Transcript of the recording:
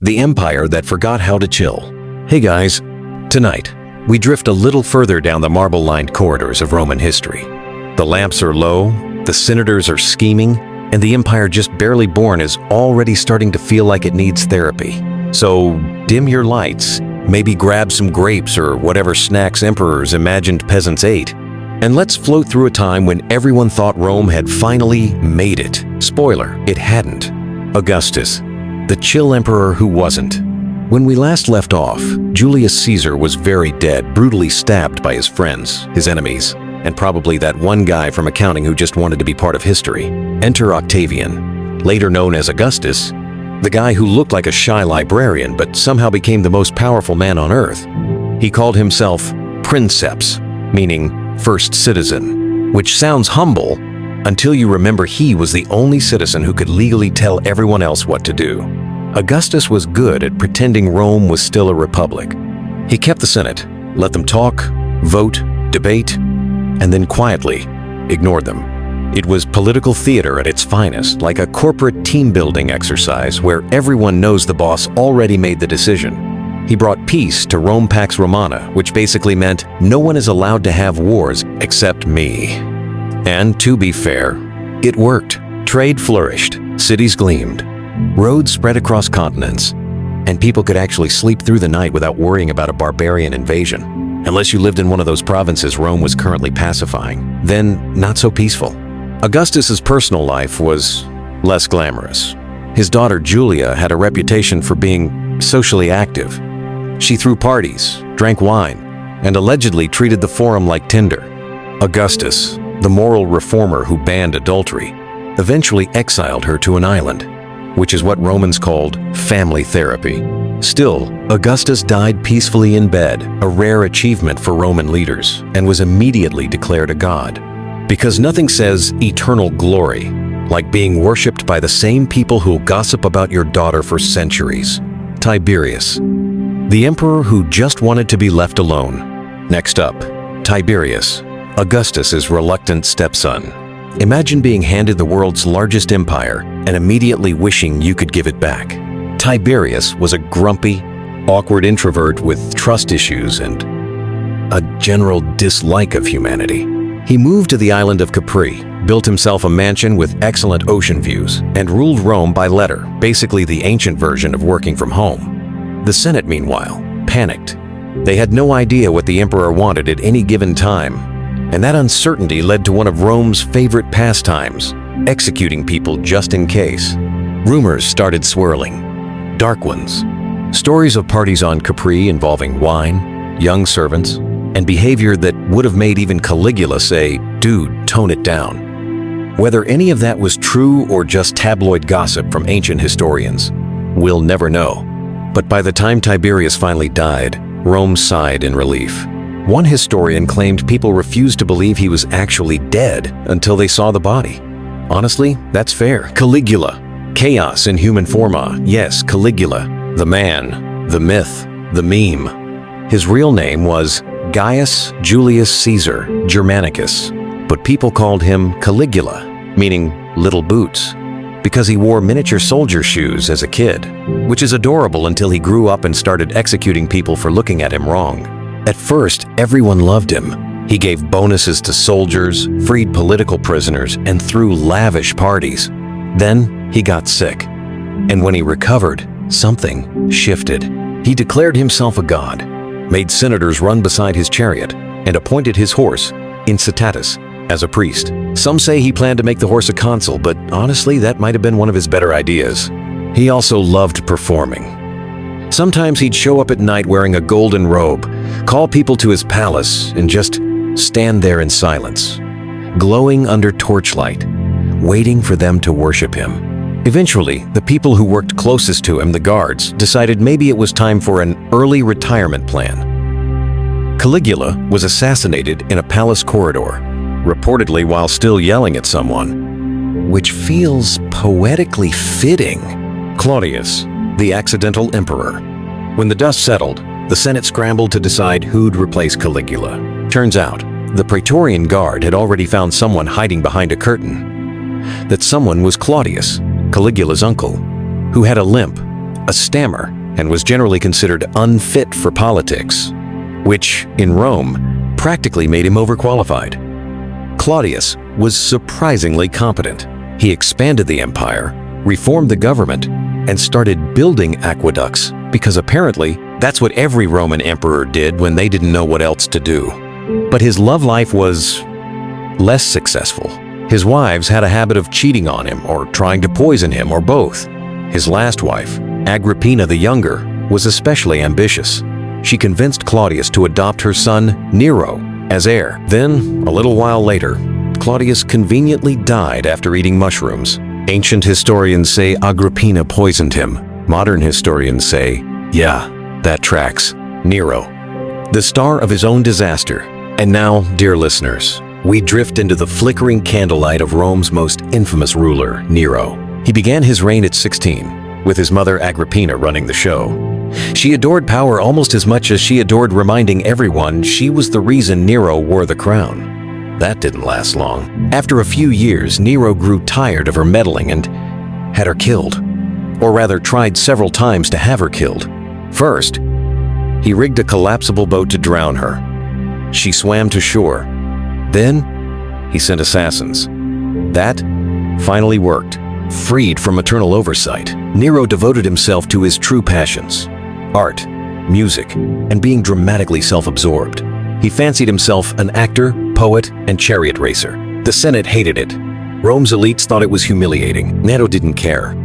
the empire that forgot how to chill. Hey guys, tonight, we drift a little further down the marble-lined corridors of Roman history. The lamps are low, the senators are scheming, and the empire just barely born is already starting to feel like it needs therapy. So dim your lights, maybe grab some grapes or whatever snacks emperors imagined peasants ate, and let's float through a time when everyone thought Rome had finally made it. Spoiler, it hadn't. Augustus, the chill emperor who wasn't. When we last left off, Julius Caesar was very dead, brutally stabbed by his friends, his enemies, and probably that one guy from accounting who just wanted to be part of history. Enter Octavian, later known as Augustus, the guy who looked like a shy librarian but somehow became the most powerful man on earth. He called himself Princeps, meaning first citizen, which sounds humble until you remember he was the only citizen who could legally tell everyone else what to do. Augustus was good at pretending Rome was still a republic. He kept the Senate, let them talk, vote, debate, and then quietly ignored them. It was political theater at its finest, like a corporate team-building exercise where everyone knows the boss already made the decision. He brought peace to Rome Pax Romana, which basically meant no one is allowed to have wars except me. And to be fair, it worked. Trade flourished, cities gleamed, roads spread across continents, and people could actually sleep through the night without worrying about a barbarian invasion. Unless you lived in one of those provinces Rome was currently pacifying, then not so peaceful. Augustus's personal life was less glamorous. His daughter Julia had a reputation for being socially active. She threw parties, drank wine, and allegedly treated the forum like Tinder. Augustus, the moral reformer who banned adultery, eventually exiled her to an island, which is what Romans called family therapy. Still, Augustus died peacefully in bed, a rare achievement for Roman leaders, and was immediately declared a god. Because nothing says eternal glory like being worshipped by the same people who'll gossip about your daughter for centuries. Tiberius, the emperor who just wanted to be left alone. Next up, Tiberius, Augustus's reluctant stepson. Imagine being handed the world's largest empire and immediately wishing you could give it back. Tiberius was a grumpy, awkward introvert with trust issues and a general dislike of humanity. He moved to the island of Capri, built himself a mansion with excellent ocean views, and ruled Rome by letter, basically the ancient version of working from home. The Senate, meanwhile, panicked. They had no idea what the emperor wanted at any given time, and that uncertainty led to one of Rome's favorite pastimes, executing people just in case. Rumors started swirling, dark ones. Stories of parties on Capri involving wine, young servants, and behavior that would have made even Caligula say, "Dude, tone it down." Whether any of that was true or just tabloid gossip from ancient historians, we'll never know. But by the time Tiberius finally died, Rome sighed in relief. One historian claimed people refused to believe he was actually dead until they saw the body. Honestly, that's fair. Caligula, chaos in human forma. Yes, Caligula, the man, the myth, the meme. His real name was Gaius Julius Caesar Germanicus, but people called him Caligula, meaning little boots, because he wore miniature soldier shoes as a kid, which is adorable until he grew up and started executing people for looking at him wrong. At first, everyone loved him. He gave bonuses to soldiers, freed political prisoners, and threw lavish parties. Then he got sick, and when he recovered, something shifted. He declared himself a god, made senators run beside his chariot, and appointed his horse, Incitatus, as a priest. Some say he planned to make the horse a consul, but honestly, that might have been one of his better ideas. He also loved performing. Sometimes he'd show up at night wearing a golden robe, call people to his palace, and just stand there in silence, glowing under torchlight, waiting for them to worship him. Eventually, the people who worked closest to him, the guards, decided maybe it was time for an early retirement plan. Caligula was assassinated in a palace corridor, reportedly while still yelling at someone, which feels poetically fitting. Claudius, the accidental emperor. When the dust settled, the Senate scrambled to decide who'd replace Caligula. Turns out, the Praetorian Guard had already found someone hiding behind a curtain. That someone was Claudius, Caligula's uncle, who had a limp, a stammer, and was generally considered unfit for politics, which, in Rome, practically made him overqualified. Claudius was surprisingly competent. He expanded the empire, reformed the government, and started building aqueducts because apparently that's what every Roman emperor did when they didn't know what else to do. But his love life was less successful. His wives had a habit of cheating on him or trying to poison him or both. His last wife, Agrippina the Younger, was especially ambitious. She convinced Claudius to adopt her son, Nero, as heir. Then, a little while later, Claudius conveniently died after eating mushrooms. Ancient historians say Agrippina poisoned him. Modern historians say, yeah, that tracks. Nero, the star of his own disaster. And now, dear listeners, we drift into the flickering candlelight of Rome's most infamous ruler, Nero. He began his reign at 16, with his mother Agrippina running the show. She adored power almost as much as she adored reminding everyone she was the reason Nero wore the crown. That didn't last long. After a few years, Nero grew tired of her meddling and had her killed. Or rather, tried several times to have her killed. First, he rigged a collapsible boat to drown her. She swam to shore. Then, he sent assassins. That finally worked. Freed from maternal oversight, Nero devoted himself to his true passions: art, music, and being dramatically self-absorbed. He fancied himself an actor, poet, and chariot racer. The Senate hated it. Rome's elites thought it was humiliating. Nero didn't care.